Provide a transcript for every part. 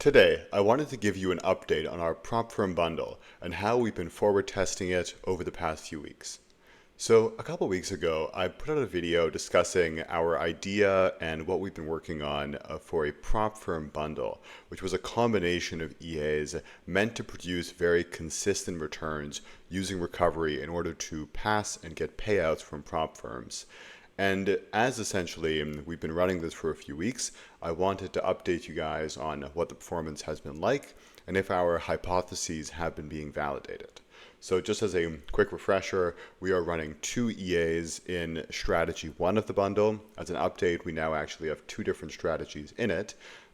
Today, I wanted to give you an update on our prop firm bundle and how we've been forward testing it over the past few weeks. So a couple weeks ago, I put out a video discussing our idea and what we've been working on for a prop firm bundle, which was a combination of EAs meant to produce very consistent returns using recovery in order to pass and get payouts from prop firms. And as essentially we've been running this for a few weeks, I wanted to update you guys on what the performance has been like and if our hypotheses have been being validated. So just as a quick refresher, we are running two EAs in strategy one of the bundle. As an update, we now actually have two different strategies in it.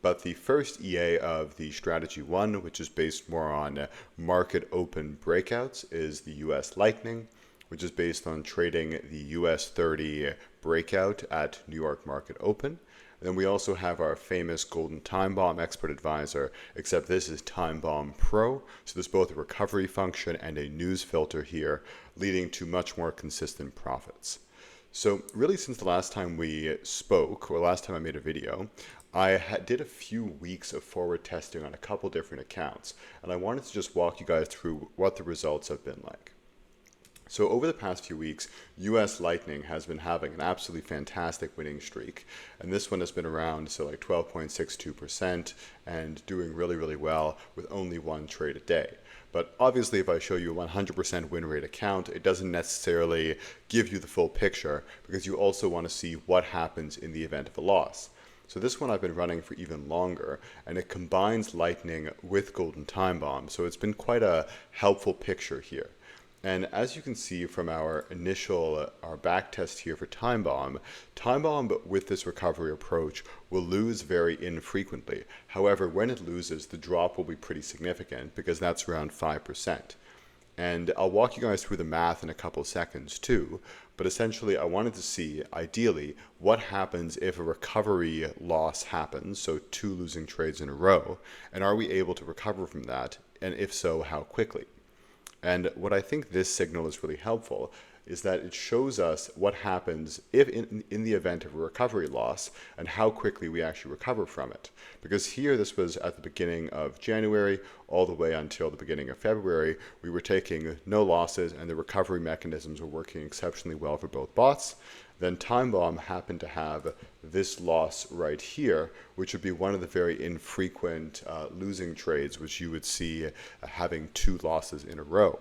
But the first EA of the strategy one, which is based more on market open breakouts, is the US Lightning, which is based on trading the US 30 breakout at New York Market Open. And then we also have our famous Golden Time Bomb Expert Advisor, except this is Time Bomb Pro. So there's both a recovery function and a news filter here, leading to much more consistent profits. So really since the last time we spoke, or last time I made a video, I did a few weeks of forward testing on a couple different accounts, and I wanted to just walk you guys through what the results have been like. So over the past few weeks, US Lightning has been having an absolutely fantastic winning streak. And this one has been around, so like 12.62% and doing really, really well with only one trade a day. But obviously, if I show you a 100% win rate account, it doesn't necessarily give you the full picture because you also want to see what happens in the event of a loss. So this one I've been running for even longer, and it combines Lightning with Golden Time Bomb. So it's been quite a helpful picture here. And as you can see from our initial, our back test here for Time Bomb with this recovery approach will lose very infrequently. However, when it loses, the drop will be pretty significant because that's around 5%. And I'll walk you guys through the math in a couple seconds too, but essentially I wanted to see, ideally, what happens if a recovery loss happens, so two losing trades in a row, and are we able to recover from that, and if so, how quickly? And what I think this signal is really helpful is that it shows us what happens if in the event of a recovery loss and how quickly we actually recover from it. Because here, this was at the beginning of January all the way until the beginning of February, we were taking no losses and the recovery mechanisms were working exceptionally well for both bots. Then Time Bomb happened to have this loss right here, which would be one of the very infrequent losing trades, which you would see having two losses in a row.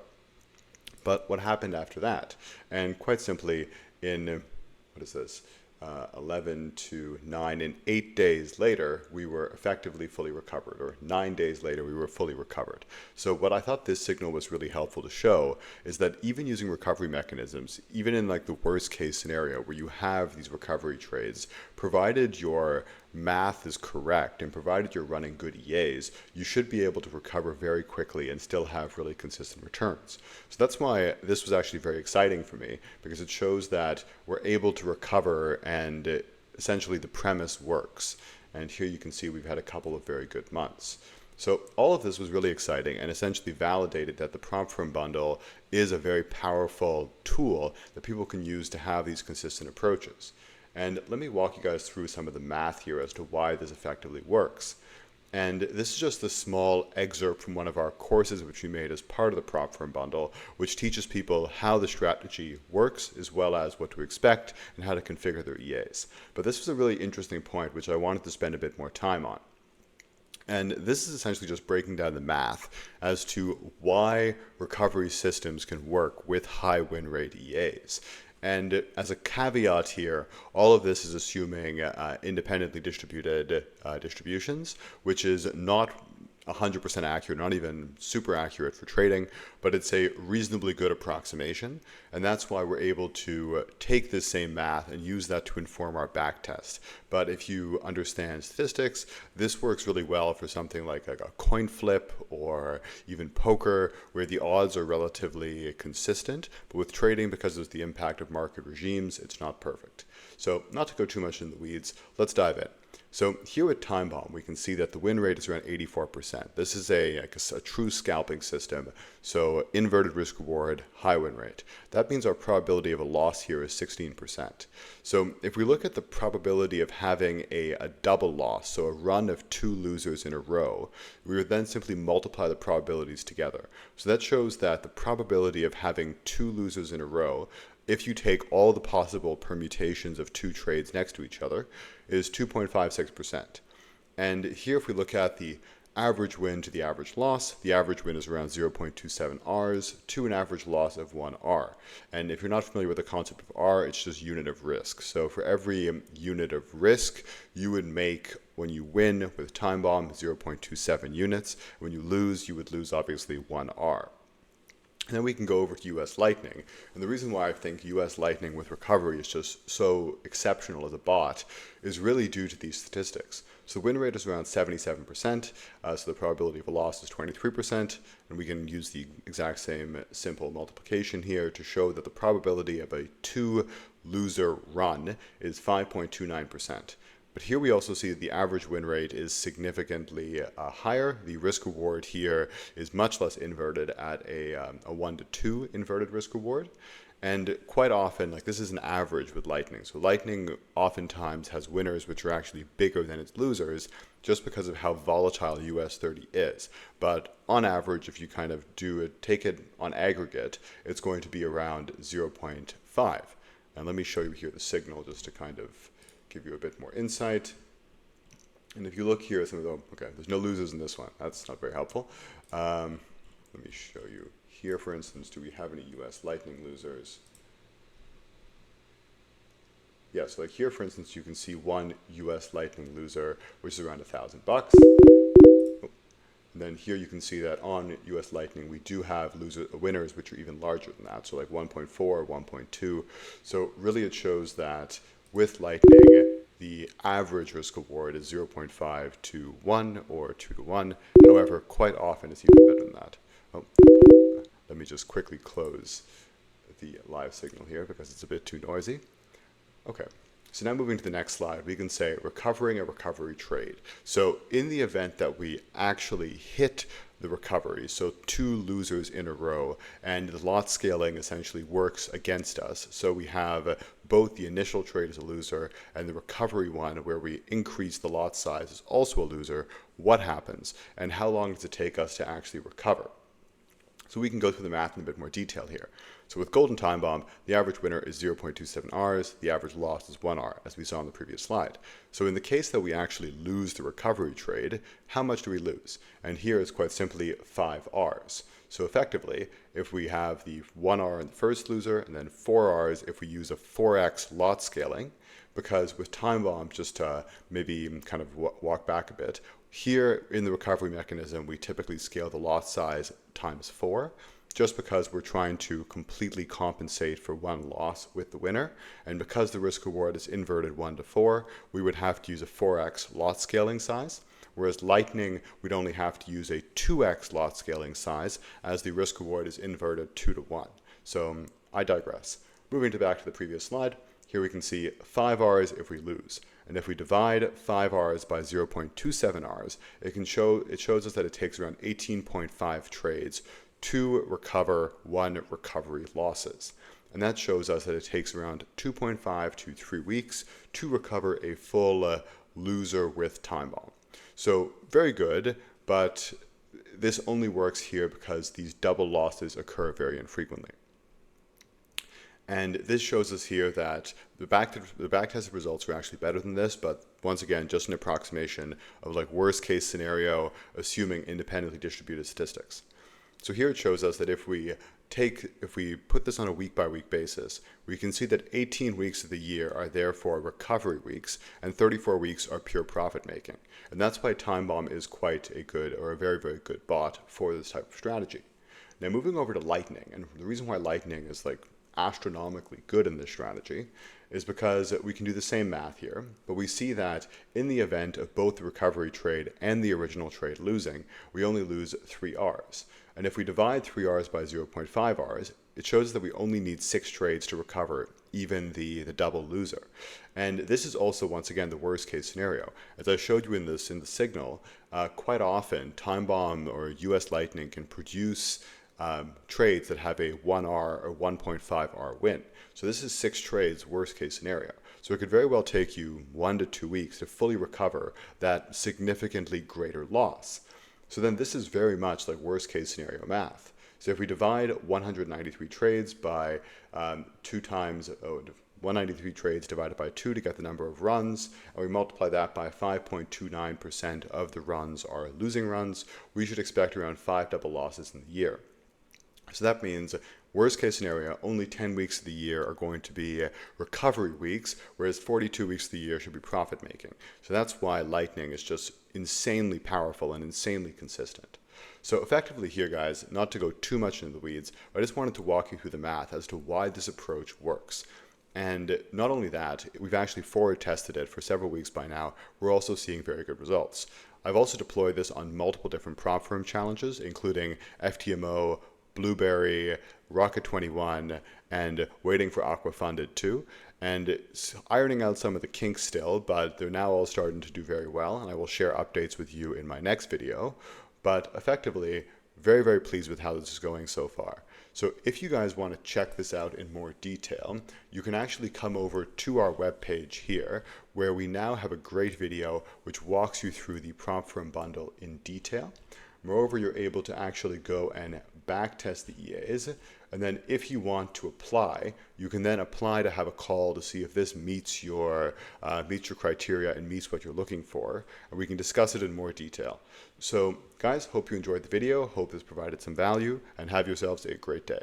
But what happened after that? And quite simply, in, 11 to 9, and 8 days later, we were effectively fully recovered, or 9 days later, we were fully recovered. So what I thought this signal was really helpful to show is that even using recovery mechanisms, even in like the worst case scenario where you have these recovery trades, provided your math is correct and provided you're running good EAs, you should be able to recover very quickly and still have really consistent returns. So that's why this was actually very exciting for me, because it shows that we're able to recover and essentially the premise works. And here you can see we've had a couple of very good months. So all of this was really exciting and essentially validated that the prop firm bundle is a very powerful tool that people can use to have these consistent approaches. And let me walk you guys through some of the math here as to why this effectively works. And this is just a small excerpt from one of our courses which we made as part of the prop firm bundle, which teaches people how the strategy works as well as what to expect and how to configure their EAs. But this was a really interesting point which I wanted to spend a bit more time on. And this is essentially just breaking down the math as to why recovery systems can work with high win rate EAs. And as a caveat here, all of this is assuming independently distributed distributions, which is not 100% accurate, not even super accurate for trading, but it's a reasonably good approximation. And that's why we're able to take this same math and use that to inform our back test. But if you understand statistics, this works really well for something like a coin flip or even poker, where the odds are relatively consistent. But with trading, because of the impact of market regimes, it's not perfect. So not to go too much in the weeds, let's dive in. So here with Time Bomb, we can see that the win rate is around 84%. This is a true scalping system. So inverted risk reward, high win rate. That means our probability of a loss here is 16%. So if we look at the probability of having a double loss, so a run of 2 losers in a row, we would then simply multiply the probabilities together. So that shows that the probability of having 2 losers in a row, if you take all the possible permutations of 2 trades next to each other, is 2.56%. And here if we look at the average win to the average loss, the average win is around 0.27 Rs to an average loss of 1 R. And if you're not familiar with the concept of R, it's just unit of risk. So for every unit of risk, you would make, when you win with Time Bomb, 0.27 units. When you would lose obviously 1 R. And then we can go over to US Lightning. And the reason why I think US Lightning with recovery is just so exceptional as a bot is really due to these statistics. So the win rate is around 77%, so the probability of a loss is 23%, and we can use the exact same simple multiplication here to show that the probability of a 2-loser run is 5.29%. But here we also see that the average win rate is significantly higher. The risk reward here is much less inverted at a 1 to 2 inverted risk reward. And quite often, like this is an average with Lightning. So Lightning oftentimes has winners which are actually bigger than its losers just because of how volatile US 30 is. But on average, if you kind of take it on aggregate, it's going to be around 0.5. And let me show you here the signal just to kind of give you a bit more insight. And if you look here, okay, there's no losers in this one. That's not very helpful. Let me show you here, for instance, do we have any US Lightning losers? Yeah, so like here, for instance, you can see one US Lightning loser, which is around $1,000. And then here you can see that on US Lightning, we do have winners which are even larger than that. So like 1.4, 1.2. So really it shows that with Lightning, the average risk reward is 0.5 to 1 or 2 to 1. However, quite often it's even better than that. Oh, let me just quickly close the live signal here because it's a bit too noisy. Okay, so now moving to the next slide, we can say recovering a recovery trade. So in the event that we actually hit the recovery, so 2 losers in a row, and the lot scaling essentially works against us. So we have both the initial trade as a loser and the recovery one where we increase the lot size is also a loser. What happens and how long does it take us to actually recover? So we can go through the math in a bit more detail here. So with Golden Time Bomb, the average winner is 0.27 Rs, the average loss is 1 R, as we saw on the previous slide. So in the case that we actually lose the recovery trade, how much do we lose? And here is quite simply 5 Rs. So effectively, if we have the 1 R in the first loser, and then 4 Rs if we use a 4x lot scaling, because with Time Bomb, just to maybe kind of walk back a bit, here in the recovery mechanism, we typically scale the lot size times 4, just because we're trying to completely compensate for one loss with the winner. And because the risk reward is inverted 1 to 4, we would have to use a 4x lot scaling size. Whereas Lightning, we'd only have to use a 2x lot scaling size as the risk reward is inverted 2 to 1. So I digress. Moving back to the previous slide, here we can see 5 Rs if we lose. And if we divide 5 Rs by 0.27 Rs, it shows us that it takes around 18.5 trades to recover 1 recovery losses. And that shows us that it takes around 2.5 to 3 weeks to recover a full loser with Time Bomb. So very good, but this only works here because these double losses occur very infrequently. And this shows us here that the backtested results are actually better than this, but once again, just an approximation of like worst case scenario, assuming independently distributed statistics. So here it shows us that if we put this on a week by week basis, we can see that 18 weeks of the year are therefore recovery weeks and 34 weeks are pure profit making. And that's why Time Bomb is quite a good or a very, very good bot for this type of strategy. Now moving over to Lightning, and the reason why Lightning is like astronomically good in this strategy is because we can do the same math here, but we see that in the event of both the recovery trade and the original trade losing, we only lose 3 Rs. And if we divide 3 Rs by 0.5 Rs, it shows that we only need 6 trades to recover even the double loser. And this is also, once again, the worst case scenario. As I showed you in the signal, quite often Time Bomb or US Lightning can produce trades that have a 1R or 1.5R win. So this is 6 trades, worst case scenario. So it could very well take you 1 to 2 weeks to fully recover that significantly greater loss. So then this is very much like worst case scenario math. So if we divide 193 trades by 193 trades divided by 2 to get the number of runs, and we multiply that by 5.29% of the runs are losing runs, we should expect around 5 double losses in the year. So that means, worst case scenario, only 10 weeks of the year are going to be recovery weeks, whereas 42 weeks of the year should be profit making. So that's why Lightning is just insanely powerful and insanely consistent. So effectively here, guys, not to go too much into the weeds, but I just wanted to walk you through the math as to why this approach works. And not only that, we've actually forward tested it for several weeks by now. We're also seeing very good results. I've also deployed this on multiple different prop firm challenges, including FTMO, Blueberry, Rocket 21, and waiting for Aqua Funded too. And it's ironing out some of the kinks still, but they're now all starting to do very well, and I will share updates with you in my next video. But effectively, very, very pleased with how this is going so far. So if you guys want to check this out in more detail, you can actually come over to our webpage here, where we now have a great video which walks you through the prop firm bundle in detail. Moreover, you're able to actually go and backtest the EAs, and then if you want to apply, you can then apply to have a call to see if this meets your criteria and meets what you're looking for, and we can discuss it in more detail. So guys, hope you enjoyed the video, hope this provided some value, and have yourselves a great day.